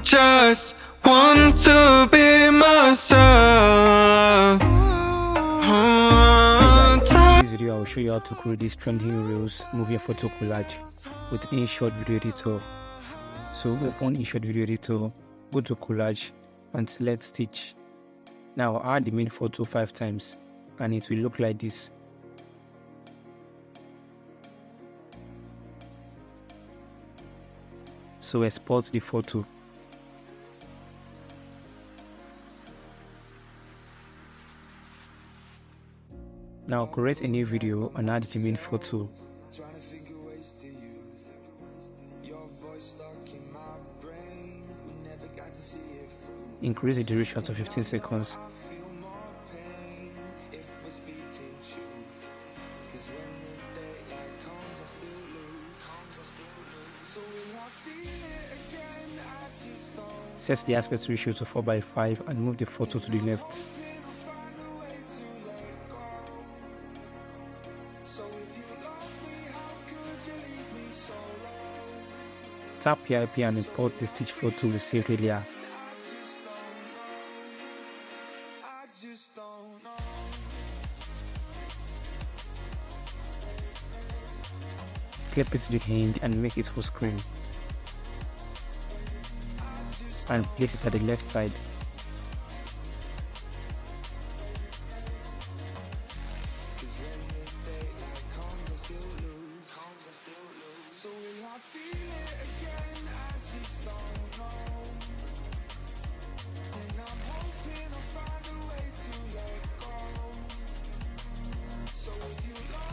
just want to be myself. In this video, I will show you how to create these trending reels movie photo collage with InShot video editor. So open InShot video editor, go to collage and select stitch. Now add the main photo 5 times and it will look like this. So export the photo. Now create a new video and add the main photo. Increase the duration to 15 seconds. Set the aspect ratio to 4:5 and move the photo to the left. Tap PIP and import the stitch photo we saved earlier. Clip it to the end and make it full screen. And place it at the left side.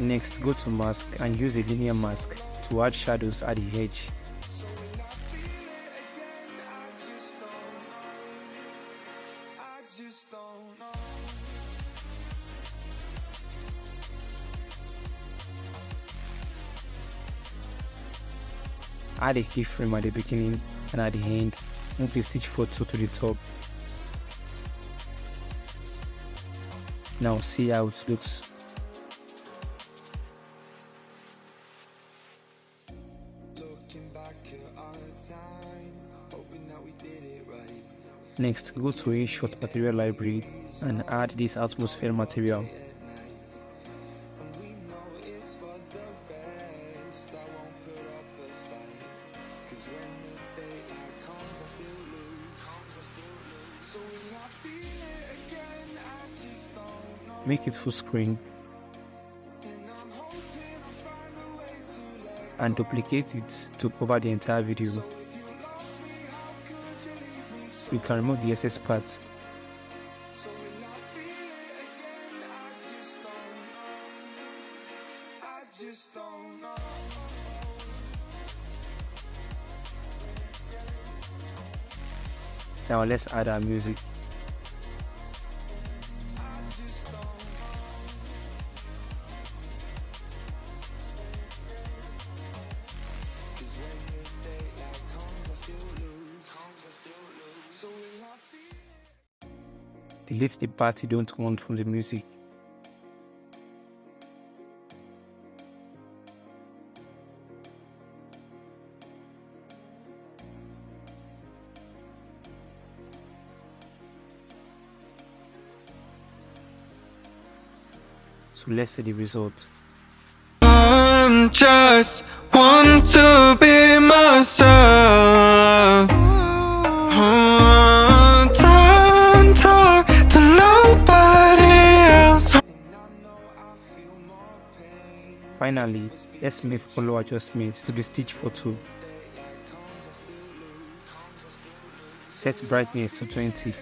Next, go to mask and use a linear mask to add shadows at the edge. Add a keyframe at the beginning and at the end. Move the stitch photo to the top. Now see how it looks. Next, go to InShot material library and add this atmosphere material. Make it full screen and duplicate it to cover the entire video. We can remove the excess parts. Now let's add our music. Delete the part you don't want from the music. So let's see the result. Just want to be myself. Don't talk to nobody else. Finally, let's make follow adjustments to the stitch photo. Set brightness to 20.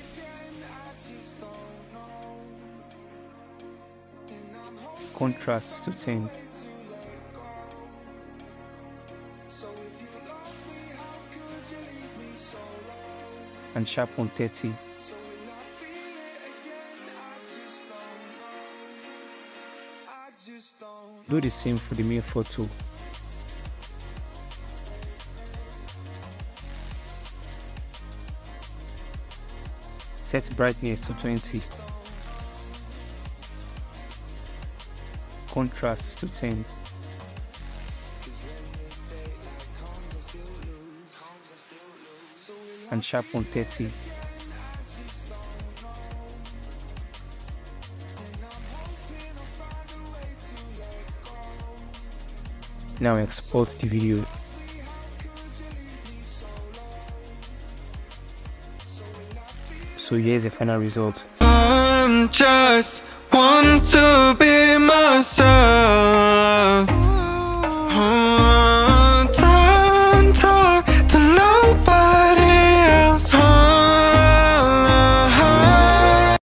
Contrast to 10. And sharpen 30. Do the same for the main photo. Set brightness to 20. Contrast to 10. and sharp 130. Now export the video. So here's the final result. I'm just want to be myself.